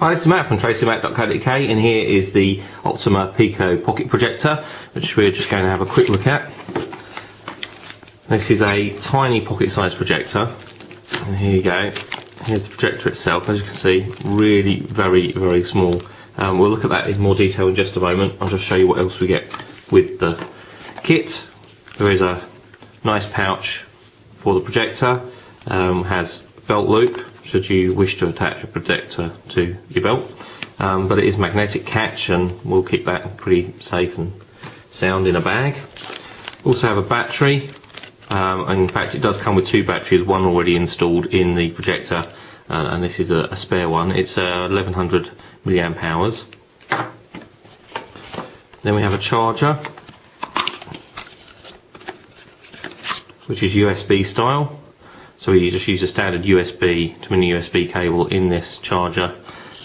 Hi, this is Matt from tracymac.co.uk, and here is the Optima Pico pocket projector, which we're just going to have a quick look at. This is a tiny pocket-sized projector, and here you go. Here's the projector itself. As you can see, really very small. We'll look at that in more detail in just a moment. I'll just show you what else we get with the kit. There is a nice pouch for the projector. Has belt loop should you wish to attach a projector to your belt, but it is magnetic catch and we'll keep that pretty safe and sound in a bag. Also have a battery, and in fact it does come with two batteries, one already installed in the projector, and this is a spare one. It's 1100 milliamp hours. Then we have a charger, which is USB style. So we just use a standard USB to mini USB cable in this charger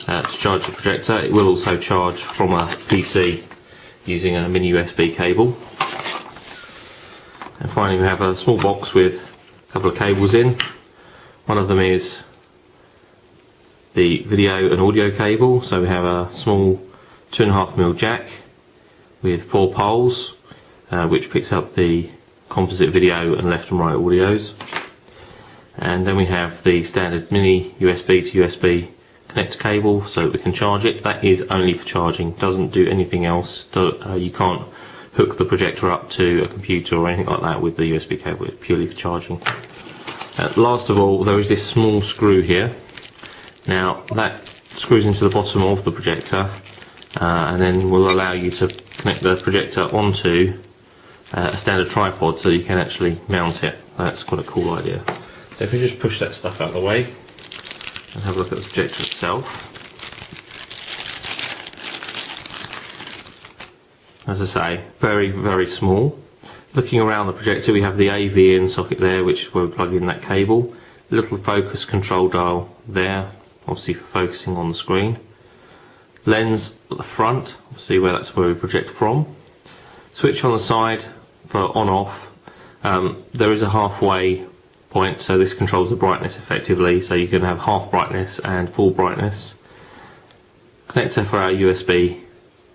to charge the projector. It will also charge from a PC using a mini USB cable. And finally we have a small box with a couple of cables in. One of them is the video and audio cable. So we have a small 2.5mm jack with 4 poles, which picks up the composite video and left and right audios. And then we have the standard mini USB to USB connect cable so we can charge it. That is only for charging, doesn't do anything else. You can't hook the projector up to a computer or anything like that with the USB cable, it's purely for charging. Last of all, there is this small screw here. Now that screws into the bottom of the projector and then will allow you to connect the projector onto a standard tripod so you can actually mount it. That's quite a cool idea. So if we just push that stuff out of the way and have a look at the projector itself. As I say, very small. Looking around the projector, we have the AV in socket there, which will plug in that cable. Little focus control dial there, obviously for focusing on the screen. Lens at the front, see where that's where we project from. Switch on the side for on-off. There is a halfway point, so this controls the brightness effectively, so you can have half brightness and full brightness. Connector for our USB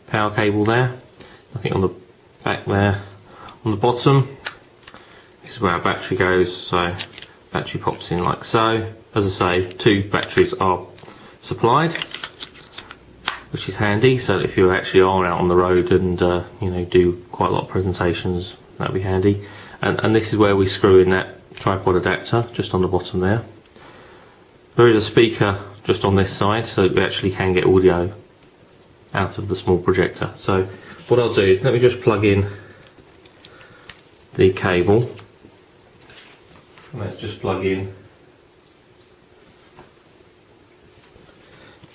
power cable there, nothing on the back there. On the bottom, this is where our battery goes, so battery pops in like so. As I say, 2 batteries are supplied, which is handy, so if you actually are out on the road and do quite a lot of presentations, that'd be handy. And this is where we screw in that tripod adapter, just on the bottom there. There is a speaker just on this side, so we actually can get audio out of the small projector. So what I'll do is, let me just plug in the cable. Let's just plug in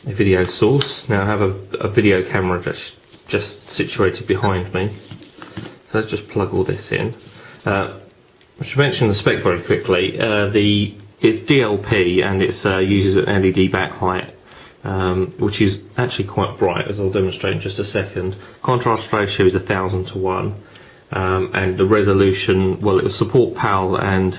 a video source. Now I have a video camera that's just situated behind me. So let's just plug all this in. I should mention the spec very quickly. It's DLP and it uses an LED backlight, which is actually quite bright, as I'll demonstrate in just a second. Contrast ratio is 1000 to 1, and the resolution, well, it will support PAL and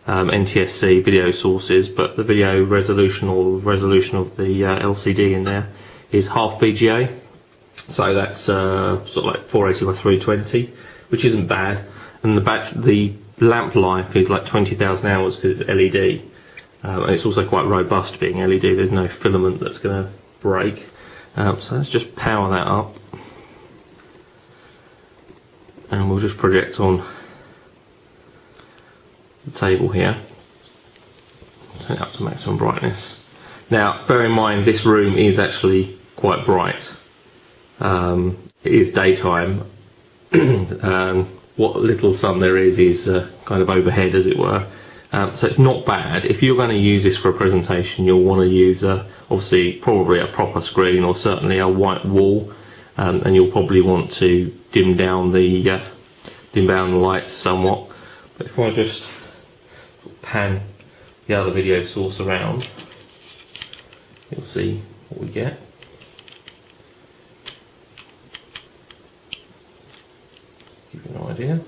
NTSC video sources, but the video resolution, or resolution of the LCD in there, is half VGA. So that's sort of like 480 by 320, which isn't bad. And the lamp life is like 20,000 hours because it's LED, and it's also quite robust being LED. There's no filament that's going to break. So let's just power that up, and we'll just project on the table here. Turn it up to maximum brightness. Now bear in mind this room is actually quite bright. It is daytime. What little sun there is kind of overhead, as it were. So it's not bad. If you're going to use this for a presentation, you'll want to use obviously probably a proper screen, or certainly a white wall, and you'll probably want to dim down the lights somewhat. But if I just pan the other video source around, you'll see what we get. Give you an idea.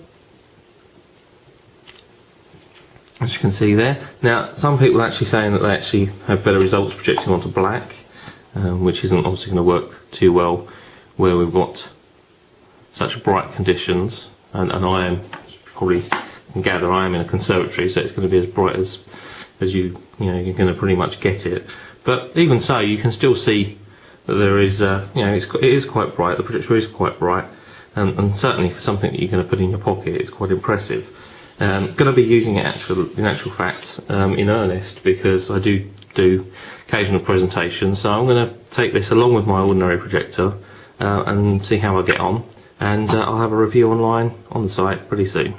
As you can see there. Now, some people are actually saying that they actually have better results projecting onto black. which isn't obviously going to work too well where we've got such bright conditions, and I am, probably you can gather, I am in a conservatory, so it's going to be as bright as you're going to pretty much get it. But even so, you can still see that there is, it is quite bright. The projector is quite bright, and certainly for something that you're going to put in your pocket, it's quite impressive. Going to be using it in actual fact in earnest, because I do occasional presentations. So I'm going to take this along with my ordinary projector and see how I get on, and I'll have a review online on the site pretty soon.